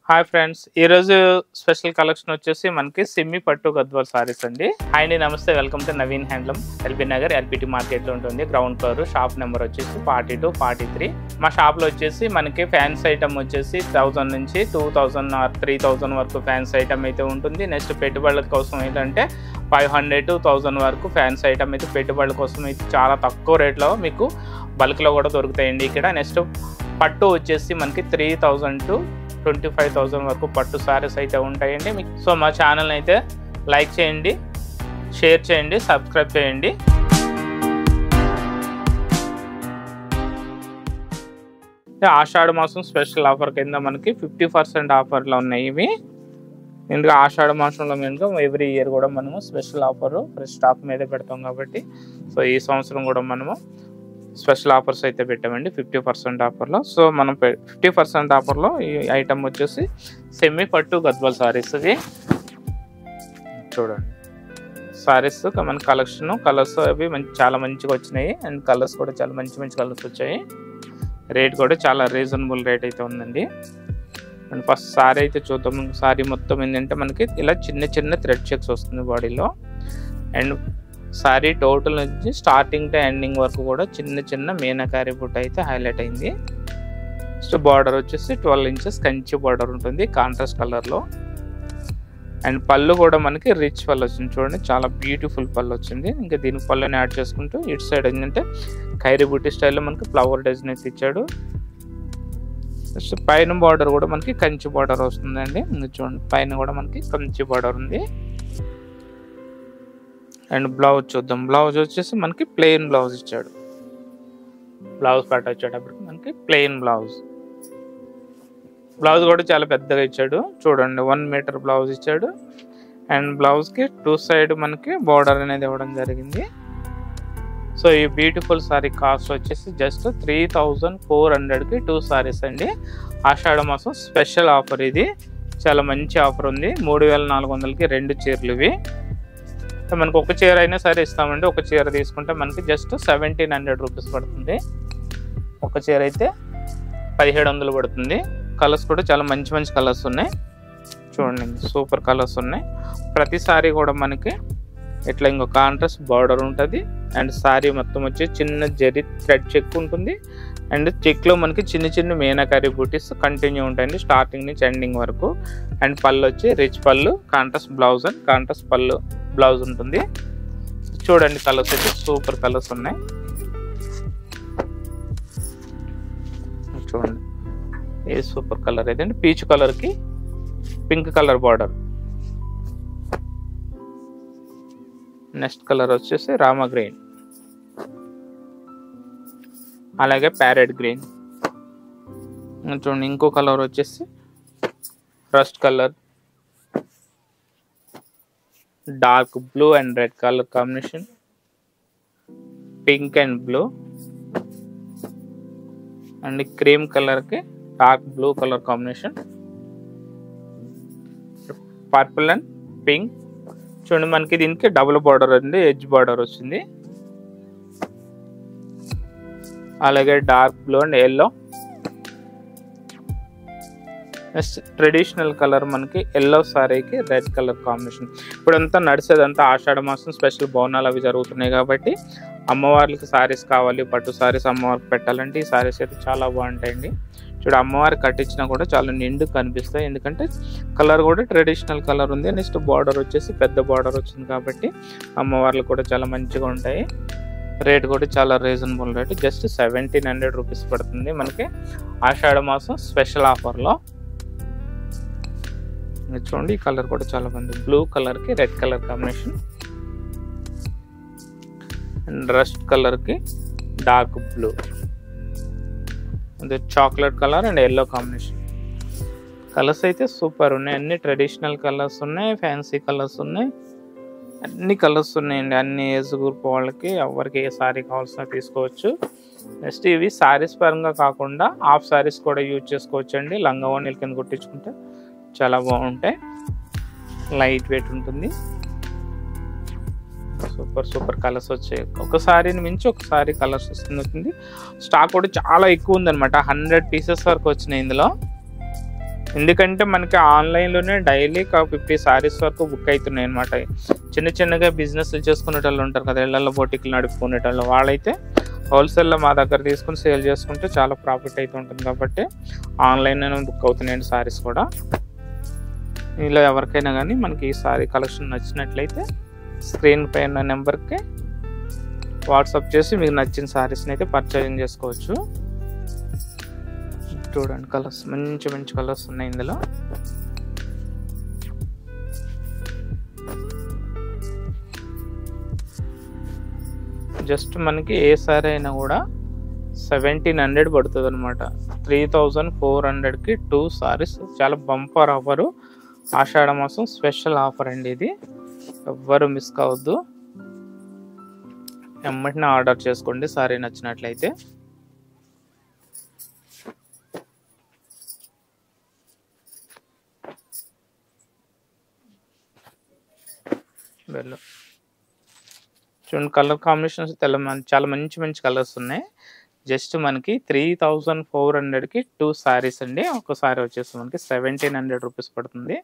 Hi friends, ఈరోజు special collection వచ్చేసి మనకి సిమ్మి పట్టు గద్వాల్ సారీస్ అండి. హాయ్ అండి, నమస్తే, welcome to Naveen handloom, LB Nagar LPT మార్కెట్లో ఉంటుంది. గ్రౌండ్ ఫ్లోర్, షాప్ నెంబర్ వచ్చేసి 42, 43. మా షాప్లో వచ్చేసి మనకి ఫ్యాన్స్ ఐటమ్ వచ్చేసి 1000 నుంచి 2000 ఆర్ 3000 వరకు ఫ్యాన్స్ ఐటమ్ అయితే ఉంటుంది. నెక్స్ట్ పెట్టుబడుల కోసం ఏంటంటే 500 to 1000 వరకు ఫ్యాన్స్ ఐటమ్ అయితే పెట్టుబడుల కోసం అయితే చాలా తక్కువ రేట్లో మీకు బల్క్లో కూడా దొరుకుతాయండి ఇక్కడ. నెక్స్ట్ పట్టు వచ్చేసి మనకి 3000 to 25,000 వరకు పట్టు సారీస్ అయితే ఉంటాయండి మీకు. సో మా ఛానల్ని అయితే లైక్ చేయండి, షేర్ చేయండి, సబ్స్క్రైబ్ చేయండి. ఆషాఢ మాసం స్పెషల్ ఆఫర్ కింద మనకి 50% ఆఫర్లు ఉన్నాయి ఇవి. ఎందుకంటే ఆషాఢ మాసంలో మేము ఎవ్రీ ఇయర్ కూడా మనము స్పెషల్ ఆఫర్ ఫ్రెష్ స్టాక్ మీద పెడతాం కాబట్టి, సో ఈ సంవత్సరం కూడా మనము స్పెషల్ ఆఫర్స్ అయితే పెట్టామండి 50% ఆఫర్లో. సో మనం 50% ఆఫర్లో ఈ ఐటమ్ వచ్చేసి సెమీ పట్టు గద్వాల్ సారీస్. ఇది చూడండి, సారీస్ మన కలెక్షన్, కలర్స్ అవి చాలా మంచిగా వచ్చినాయి. అండ్ కలర్స్ కూడా చాలా మంచి కలర్స్ వచ్చాయి. రేట్ కూడా చాలా రీజనబుల్ రేట్ అయితే ఉందండి. అండ్ ఫస్ట్ సారీ అయితే చూద్దాం. సారీ మొత్తం ఏంటంటే మనకి ఇలా చిన్న థ్రెడ్ చెక్స్ వస్తుంది బాడీలో. అండ్ సారీ టోటల్ నుంచి స్టార్టింగ్ టు ఎండింగ్ వరకు కూడా చిన్న మీనాకారి బుట్ట అయితే హైలైట్ అయింది. నెక్స్ట్ బార్డర్ వచ్చేసి 12 ఇంచెస్ కంచి బార్డర్ ఉంటుంది కాంట్రాస్ట్ కలర్లో. అండ్ పళ్ళు కూడా మనకి రిచ్ పళ్ళు వచ్చింది. చూడండి, చాలా బ్యూటిఫుల్ పళ్ళు వచ్చింది. ఇంకా దీని పళ్ళని యాడ్ చేసుకుంటూ ఇటు సైడ్ ఏంటంటే ఖైరీ బుట్టి స్టైల్లో మనకి ఫ్లవర్ డిజైన్ అయితే ఇచ్చాడు. నెక్స్ట్ పైన బార్డర్ కూడా మనకి కంచి బార్డర్ వస్తుందండి. చూడండి, పైన కూడా మనకి కంచి బార్డర్ ఉంది. అండ్ బ్లౌజ్ చూద్దాం. బ్లౌజ్ వచ్చేసి మనకి ప్లెయిన్ బ్లౌజ్ ఇచ్చాడు. బ్లౌజ్ పాట వచ్చేటప్పటికి మనకి ప్లెయిన్ బ్లౌజ్ కూడా చాలా పెద్దగా ఇచ్చాడు. చూడండి, 1 మీటర్ బ్లౌజ్ ఇచ్చాడు. అండ్ బ్లౌజ్కి 2 సైడ్ మనకి బార్డర్ అనేది ఇవ్వడం జరిగింది. సో ఈ బ్యూటిఫుల్ సారీ కాస్ట్ వచ్చేసి జస్ట్ 3400కి 2 సారీస్ అండి. ఆషాఢ మాసం స్పెషల్ ఆఫర్ ఇది. చాలా మంచి ఆఫర్ ఉంది. 3400కి 2 చీరలు ఇవి. మనకు ఒక చీర అయినా సరే ఇస్తామండి. ఒక చీర తీసుకుంటే మనకి జస్ట్ 1700 రూపీస్ పడుతుంది. ఒక చీర అయితే 1700 పడుతుంది. కలర్స్ కూడా చాలా మంచి కలర్స్ ఉన్నాయి. చూడండి, సూపర్ కలర్స్ ఉన్నాయి. ప్రతి సారీ కూడా మనకి ఇట్లా ఇంకో కాంట్రాస్ట్ బార్డర్ ఉంటుంది. అండ్ సారీ మొత్తం వచ్చి చిన్న జరీ థ్రెడ్ చెక్ ఉంటుంది. అండ్ చెక్లో మనకి చిన్న మీనాకారి బూటీస్ కంటిన్యూ ఉంటాయండి స్టార్టింగ్ నుంచి ఎండింగ్ వరకు. అండ్ పళ్ళు వచ్చి రిచ్ పళ్ళు, కాంట్రాస్ట్ బ్లౌజ్ అండ్ కాంట్రాస్ట్ పళ్ళు బ్లౌజ్ ఉంటుంది. చూడండి, కలర్స్ అయితే సూపర్ కలర్స్ ఉన్నాయి. చూడండి, ఏ సూపర్ కలర్ అయితే పీచ్ కలర్కి pink colour border. Next colour వచ్చేసి రామా గ్రీన్, అలాగే ప్యారెట్ గ్రీన్. చూడండి, ఇంకో కలర్ వచ్చేసి rust colour, dark blue and red colour combination, pink and blue, and cream కలర్కి dark blue colour combination, purple and pink. చూడండి, మనకి దీనికి డబుల్ బార్డర్ అండి, ఎడ్జ్ బార్డర్ వచ్చింది. అలాగే dark blue and yellow. Next traditional colour మనకి yellow సారీకి red colour combination. ఇప్పుడంతా నడిచేదంతా ఆషాఢ మాసం స్పెషల్ బోనాలు అవి జరుగుతున్నాయి కాబట్టి అమ్మవార్లకి సారీస్ కావాలి, పట్టు సారీస్ అమ్మవారికి పెట్టాలంటే ఈ సారీస్ అయితే చాలా బాగుంటాయండి. చూడు, అమ్మవారికి కట్టించినా కూడా చాలా నిండు కనిపిస్తాయి. ఎందుకంటే కలర్ కూడా ట్రెడిషనల్ కలర్ ఉంది. నెక్స్ట్ బార్డర్ వచ్చేసి పెద్ద బార్డర్ వచ్చింది కాబట్టి అమ్మవార్లు కూడా చాలా మంచిగా ఉంటాయి. రేట్ కూడా చాలా రీజనబుల్ రేట్, జస్ట్ 1700 రూపీస్ పడుతుంది మనకి ఆషాఢ మాసం స్పెషల్ ఆఫర్లో. చూడండి, ఈ కలర్ కూడా చాలా బాగుంది. బ్లూ కలర్కి red colour combination and rust కలర్కి డార్క్ బ్లూ, అదే chocolate colour and yellow combination. Colours అయితే సూపర్ ఉన్నాయి. అన్ని ట్రెడిషనల్ కలర్స్ ఉన్నాయి, ఫ్యాన్సీ కలర్స్ ఉన్నాయి, అన్ని కలర్స్ ఉన్నాయండి. అన్ని ఏజ్ గ్రూప్ వాళ్ళకి ఎవరికి ఏ సారీ కావాల్సిన తీసుకోవచ్చు. నెక్స్ట్ ఇవి సారీస్ పరంగా కాకుండా హాఫ్ సారీస్ కూడా యూజ్ చేసుకోవచ్చు అండి. లంగా ఓణీల కింద కుట్టించుకుంటే చాలా బాగుంటాయి. లైట్ వెయిట్ ఉంటుంది. సూపర్ కలర్స్ వచ్చాయి. ఒకసారిని మించి ఒకసారి కలర్స్ వస్తుంది. స్టాక్ కూడా చాలా ఎక్కువ ఉందన్నమాట. 100 పీసెస్ వరకు వచ్చినాయి ఇందులో. ఎందుకంటే మనకి ఆన్లైన్లోనే డైలీ 50 సారీస్ వరకు బుక్ అవుతున్నాయి అనమాట. చిన్న చిన్నగా బిజినెస్లు చేసుకునే వాళ్ళు ఉంటారు కదా, ఇళ్లలో బొటిక్లు నడుపుకునే వాళ్ళు, వాళ్ళైతే హోల్సేల్లో మా దగ్గర తీసుకుని సేల్ చేసుకుంటే చాలా ప్రాఫిట్ అయితే ఉంటుంది. కాబట్టి ఆన్లైన్లోనే బుక్ అవుతున్నాయండి సారీస్ కూడా. ఇలా ఎవరికైనా కానీ మనకి ఈ సారీ కలెక్షన్ నచ్చినట్లయితే స్క్రీన్ పైన నెంబర్కి వాట్సాప్ చేసి మీకు నచ్చిన సారీస్ని అయితే పర్చేజింగ్ చేసుకోవచ్చు. చూడండి కలర్స్, మంచి మంచి కలర్స్ ఉన్నాయి ఇందులో. జస్ట్ మనకి ఏ సారీ అయినా కూడా 1700 పడుతుంది అనమాట. 3400కి 2 సారీస్. చాలా బంపర్ ఆఫరు, ఆషాఢ మాసం స్పెషల్ ఆఫర్ అండి ఇది. ఎవ్వరు మిస్ కావద్దు, వెంటనే ఆర్డర్ చేసుకోండి సారీ నచ్చినట్లయితే. చూడండి కలర్ కాంబినేషన్స్ చాలా మంచి మంచి కలర్స్ ఉన్నాయి. జస్ట్ మనకి 3400కి 2 సారీస్ అండి. ఒక సారీ వచ్చేసి మనకి 1700 రూపీస్ పడుతుంది.